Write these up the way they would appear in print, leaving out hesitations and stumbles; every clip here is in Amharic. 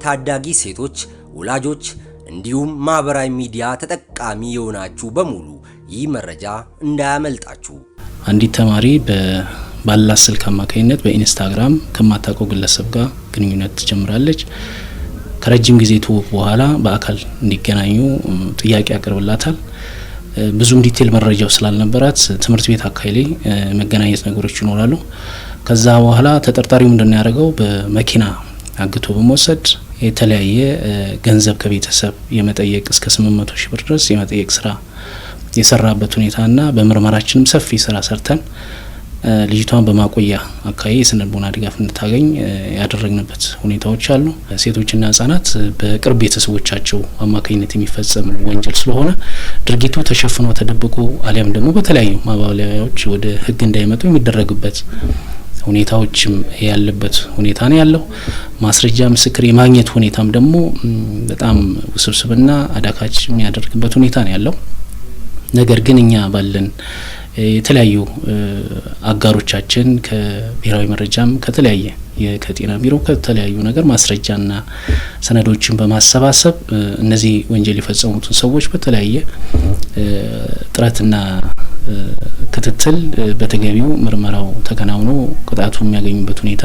ታዳጊ ሴቶች ወላጆች እንዲሁም ማህበራዊ ሚዲያ ተጠቃሚ የሆናችሁ በሙሉ ይህ መረጃ እንዳያመልጣችሁ። አንዲት ተማሪ ባላት ስልክ አማካኝነት በኢንስታግራም ከማታውቀው ግለሰብ ጋር ግንኙነት ትጀምራለች። ከረጅም ጊዜ ትውውቅ በኋላ በአካል እንዲገናኙ ጥያቄ ያቀርብላታል። ብዙም ዲቴል መረጃው ስላልነበራት ትምህርት ቤት አካባቢ መገናኘት ነገሮች ይኖራሉ። ከዛ በኋላ ተጠርጣሪው ምንድነው ያደረገው? በመኪና አግቶ በመውሰድ የተለያየ ገንዘብ ከቤተሰብ የመጠየቅ እስከ 800 ሺህ ብር ድረስ የመጠየቅ ስራ የሰራበት ሁኔታና በምርመራችንም ሰፊ ስራ ሰርተን ልጅቷን በማቆያ አካባቢ የስነልቦና ድጋፍ እንድታገኝ ያደረግንበት ሁኔታዎች አሉ። ሴቶችና ህጻናት በቅርብ ቤተሰቦቻቸው አማካኝነት የሚፈጸም ወንጀል ስለሆነ ድርጊቱ ተሸፍኖ ተደብቆ አሊያም ደግሞ በተለያዩ ማባለያዎች ወደ ህግ እንዳይመጡ የሚደረግበት ሁኔታዎችም ያለበት ሁኔታ ነው ያለው። ማስረጃ ምስክር የማግኘት ሁኔታም ደግሞ በጣም ውስብስብና አዳካች የሚያደርግበት ሁኔታ ነው ያለው። ነገር ግን እኛ ባለን የተለያዩ አጋሮቻችን ከብሔራዊ መረጃም ከተለያየ ከጤና ቢሮ ከተለያዩ ነገር ማስረጃና ሰነዶችን በማሰባሰብ እነዚህ ወንጀል የፈጸሙትን ሰዎች በተለያየ ጥረትና ክትትል በተገቢው ምርመራው ተከናውኖ ቅጣቱ የሚያገኙበት ሁኔታ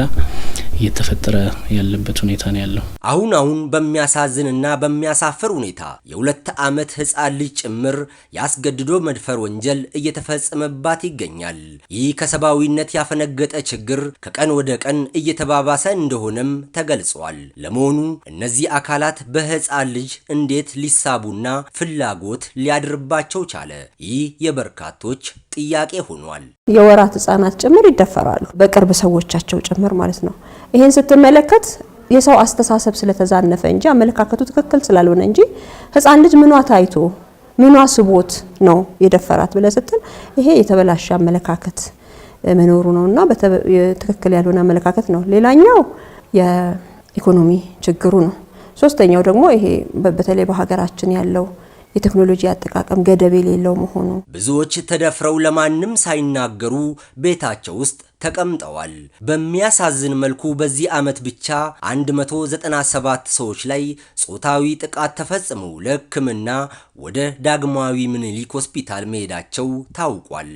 እየተፈጠረ ያለበት ሁኔታ ነው ያለው። አሁን በሚያሳዝንና በሚያሳፍር ሁኔታ የ2 ዓመት ህፃን ልጅ ጭምር ያስገድዶ መድፈር ወንጀል እየተፈጸመባት ይገኛል። ይህ ከሰብአዊነት ያፈነገጠ ችግር ከቀን ወደ ቀን እየተባባሰ እንደሆነም ተገልጿል። ለመሆኑ እነዚህ አካላት በህፃን ልጅ እንዴት ሊሳቡና ፍላጎት ሊያድርባቸው ቻለ? ይህ የበርካቶች ጥያቄ ሆኗል። የወራት ህፃናት ጭምር ይደፈራሉ፣ በቅርብ ሰዎቻቸው ጭምር ማለት ነው። ይሄን ስትመለከት የሰው አስተሳሰብ ስለተዛነፈ እንጂ አመለካከቱ ትክክል ስላልሆነ እንጂ ህፃን ልጅ ምኗ ታይቶ ምኗ ስቦት ነው የደፈራት ብለ ስትል ይሄ የተበላሸ አመለካከት መኖሩ ነውና ትክክል ያልሆነ አመለካከት ነው። ሌላኛው የኢኮኖሚ ችግሩ ነው። ሶስተኛው ደግሞ ይሄ በተለይ በሀገራችን ያለው የቴክኖሎጂ አጠቃቀም ገደብ የሌለው መሆኑ። ብዙዎች ተደፍረው ለማንም ሳይናገሩ ቤታቸው ውስጥ ተቀምጠዋል። በሚያሳዝን መልኩ በዚህ ዓመት ብቻ 197 ሰዎች ላይ ጾታዊ ጥቃት ተፈጽሞ ለሕክምና ወደ ዳግማዊ ምኒልክ ሆስፒታል መሄዳቸው ታውቋል።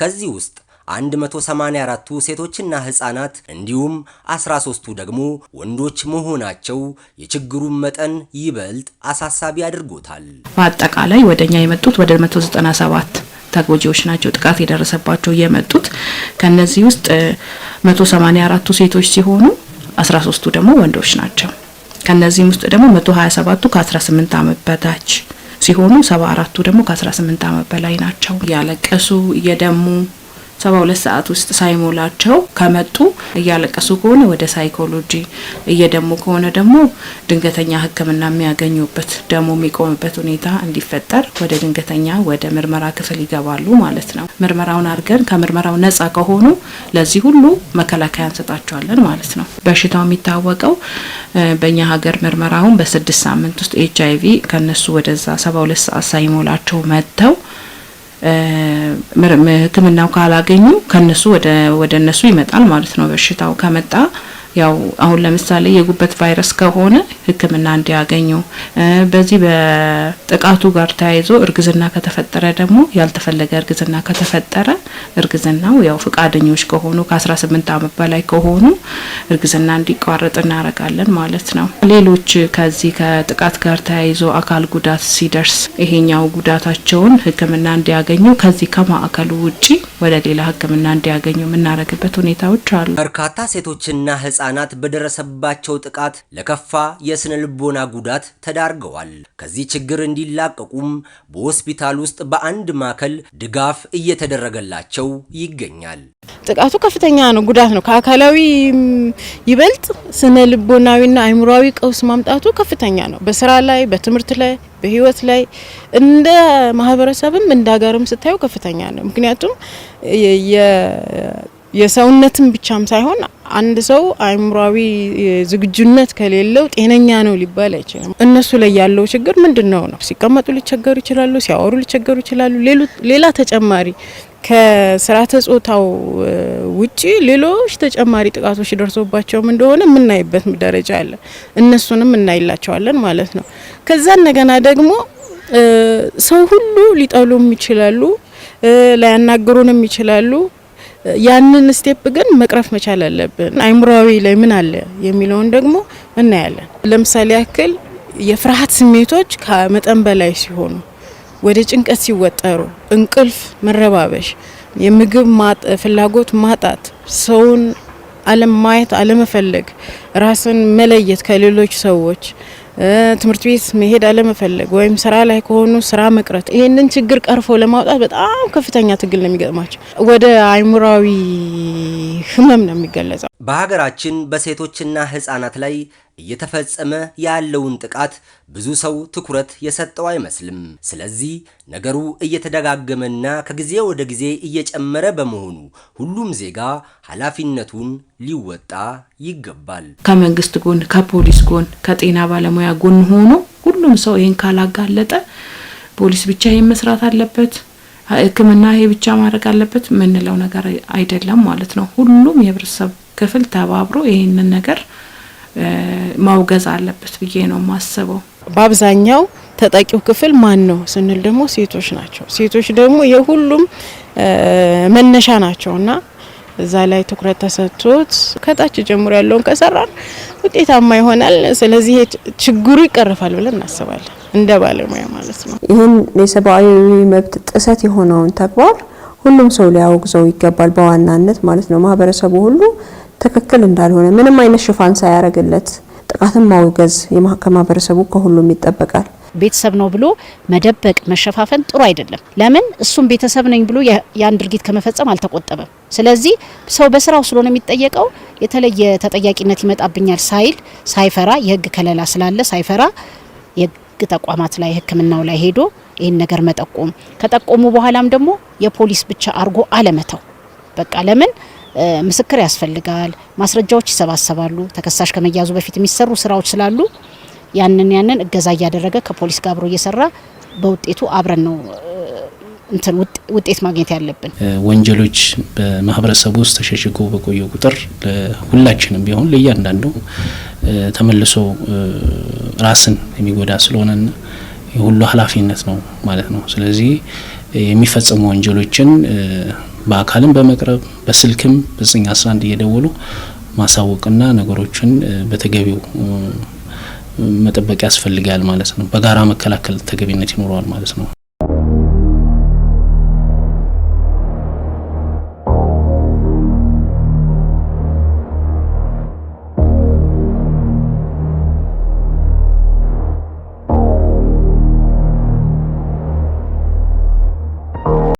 ከዚህ ውስጥ 184ቱ ሴቶችና ህፃናት እንዲሁም 13ቱ ደግሞ ወንዶች መሆናቸው የችግሩን መጠን ይበልጥ አሳሳቢ አድርጎታል። በአጠቃላይ ወደኛ የመጡት ወደ 197 ተጎጂዎች ናቸው ጥቃት የደረሰባቸው የመጡት። ከነዚህ ውስጥ 184ቱ ሴቶች ሲሆኑ 13ቱ ደግሞ ወንዶች ናቸው። ከነዚህ ውስጥ ደግሞ 127ቱ ከ18 ዓመት በታች ሲሆኑ 74ቱ ደግሞ ከ18 ዓመት በላይ ናቸው። ያለቀሱ እየደሙ 72 ሰዓት ውስጥ ሳይሞላቸው ከመጡ እያለቀሱ ከሆነ ወደ ሳይኮሎጂ እየደሙ ከሆነ ደግሞ ድንገተኛ ህክምና የሚያገኙበት ደሞ የሚቆምበት ሁኔታ እንዲፈጠር ወደ ድንገተኛ ወደ ምርመራ ክፍል ይገባሉ ማለት ነው። ምርመራውን አድርገን ከምርመራው ነፃ ከሆኑ ለዚህ ሁሉ መከላከያ እንሰጣቸዋለን ማለት ነው። በሽታው የሚታወቀው በእኛ ሀገር ምርመራውን በ6 ሳምንት ውስጥ HIV ከነሱ ወደዛ 72 ሰዓት ሳይሞላቸው መጥተው ህክምናው ካላገኙ ከነሱ ወደ እነሱ ይመጣል ማለት ነው። በሽታው ከመጣ ያው አሁን ለምሳሌ የጉበት ቫይረስ ከሆነ ህክምና እንዲያገኙ፣ በዚህ በጥቃቱ ጋር ተያይዞ እርግዝና ከተፈጠረ ደግሞ ያልተፈለገ እርግዝና ከተፈጠረ እርግዝናው ያው ፍቃደኞች ከሆኑ ከ18 ዓመት በላይ ከሆኑ እርግዝና እንዲቋረጥ እናረጋለን ማለት ነው። ሌሎች ከዚህ ከጥቃት ጋር ተያይዞ አካል ጉዳት ሲደርስ ይሄኛው ጉዳታቸውን ህክምና እንዲያገኙ ከዚህ ከማዕከሉ ውጪ ወደ ሌላ ህክምና እንዲያገኙ የምናረግበት ሁኔታዎች አሉ። በርካታ ሴቶችና ህፃናት በደረሰባቸው ጥቃት ለከፋ የስነ ልቦና ጉዳት ተዳርገዋል። ከዚህ ችግር እንዲላቀቁም በሆስፒታል ውስጥ በአንድ ማዕከል ድጋፍ እየተደረገላቸው ይገኛል። ጥቃቱ ከፍተኛ ነው፣ ጉዳት ነው። ከአካላዊ ይበልጥ ስነ ልቦናዊና አእምሮአዊ ቀውስ ማምጣቱ ከፍተኛ ነው። በስራ ላይ፣ በትምህርት ላይ፣ በህይወት ላይ እንደ ማህበረሰብም እንደ ሀገርም ስታዩ ከፍተኛ ነው። ምክንያቱም የሰውነትን ብቻም ሳይሆን አንድ ሰው አእምሮአዊ ዝግጁነት ከሌለው ጤነኛ ነው ሊባል አይችልም። እነሱ ላይ ያለው ችግር ምንድነው ነው? ሲቀመጡ ሊቸገሩ ይችላሉ፣ ሲያወሩ ሊቸገሩ ይችላሉ። ሌላ ተጨማሪ ከስርዓተ ጾታው ውጪ ሌሎች ተጨማሪ ጥቃቶች ደርሶባቸውም እንደሆነ የምናይበት ደረጃ አለ። እነሱንም እናይላቸዋለን ማለት ነው። ከዛ እንደገና ደግሞ ሰው ሁሉ ሊጠሉም ይችላሉ፣ ላያናግሩንም ይችላሉ። ያንን ስቴፕ ግን መቅረፍ መቻል አለብን። አይምሮአዊ ላይ ምን አለ የሚለውን ደግሞ እናያለን። ለምሳሌ ያክል የፍርሃት ስሜቶች ከመጠን በላይ ሲሆኑ፣ ወደ ጭንቀት ሲወጠሩ፣ እንቅልፍ መረባበሽ፣ የምግብ ፍላጎት ማጣት፣ ሰውን አለማየት አለመፈለግ፣ ራስን መለየት ከሌሎች ሰዎች፣ ትምህርት ቤት መሄድ አለመፈለግ ወይም ስራ ላይ ከሆኑ ስራ መቅረት፣ ይሄንን ችግር ቀርፎ ለማውጣት በጣም ከፍተኛ ትግል ነው የሚገጥማቸው። ወደ አይምሮአዊ ህመም ነው የሚገለጸው። በሀገራችን በሴቶችና ህፃናት ላይ እየተፈጸመ ያለውን ጥቃት ብዙ ሰው ትኩረት የሰጠው አይመስልም። ስለዚህ ነገሩ እየተደጋገመና ከጊዜ ወደ ጊዜ እየጨመረ በመሆኑ ሁሉም ዜጋ ኃላፊነቱን ሊወጣ ይገባል። ከመንግስት ጎን፣ ከፖሊስ ጎን፣ ከጤና ባለሙያ ጎን ሆኖ ሁሉም ሰው ይሄን ካላጋለጠ ፖሊስ ብቻ ይሄን መስራት አለበት፣ ሕክምና ይሄ ብቻ ማድረግ አለበት ምንለው ነገር አይደለም ማለት ነው። ሁሉም የህብረተሰብ ክፍል ተባብሮ ይሄንን ነገር ማውገዝ አለበት ብዬ ነው ማስበው። በአብዛኛው ተጠቂው ክፍል ማን ነው ስንል ደግሞ ሴቶች ናቸው። ሴቶች ደግሞ የሁሉም መነሻ ናቸውና እዛ ላይ ትኩረት ተሰጥቶት ከታች ጀምሮ ያለውን ከሰራን ውጤታማ ይሆናል። ስለዚህ ችግሩ ይቀርፋል ብለን እናስባለን እንደ ባለሙያ ማለት ነው። ይህን የሰብአዊ መብት ጥሰት የሆነውን ተግባር ሁሉም ሰው ሊያወግዘው ይገባል በዋናነት ማለት ነው። ማህበረሰቡ ሁሉ ትክክል እንዳልሆነ ምንም አይነት ሽፋን ሳያረግለት ጥቃትን ማውገዝ ከማህበረሰቡ ከሁሉም ይጠበቃል። ቤተሰብ ነው ብሎ መደበቅ መሸፋፈን ጥሩ አይደለም። ለምን እሱም ቤተሰብ ነኝ ብሎ ያን ድርጊት ከመፈጸም አልተቆጠበም። ስለዚህ ሰው በስራው ስለሆነ የሚጠየቀው የተለየ ተጠያቂነት ይመጣብኛል ሳይል ሳይፈራ የህግ ከለላ ስላለ ሳይፈራ የህግ ተቋማት ላይ ሕክምናው ላይ ሄዶ ይህን ነገር መጠቆም ከጠቆሙ በኋላም ደግሞ የፖሊስ ብቻ አርጎ አለመተው። በቃ ለምን ምስክር ያስፈልጋል፣ ማስረጃዎች ይሰባሰባሉ። ተከሳሽ ከመያዙ በፊት የሚሰሩ ስራዎች ስላሉ ያንን እገዛ እያደረገ ከፖሊስ ጋር አብሮ እየሰራ በውጤቱ አብረን ነው ውጤት ማግኘት ያለብን። ወንጀሎች በማህበረሰቡ ውስጥ ተሸሽጎ በቆየ ቁጥር ሁላችንም ቢሆን ለእያንዳንዱ ተመልሶ ራስን የሚጎዳ ስለሆነና የሁሉ ኃላፊነት ነው ማለት ነው። ስለዚህ የሚፈጸሙ ወንጀሎችን በአካልም በመቅረብ በስልክም በ911 እየደወሉ ማሳወቅና ነገሮችን በተገቢው መጠበቅ ያስፈልጋል ማለት ነው። በጋራ መከላከል ተገቢነት ይኖረዋል ማለት ነው።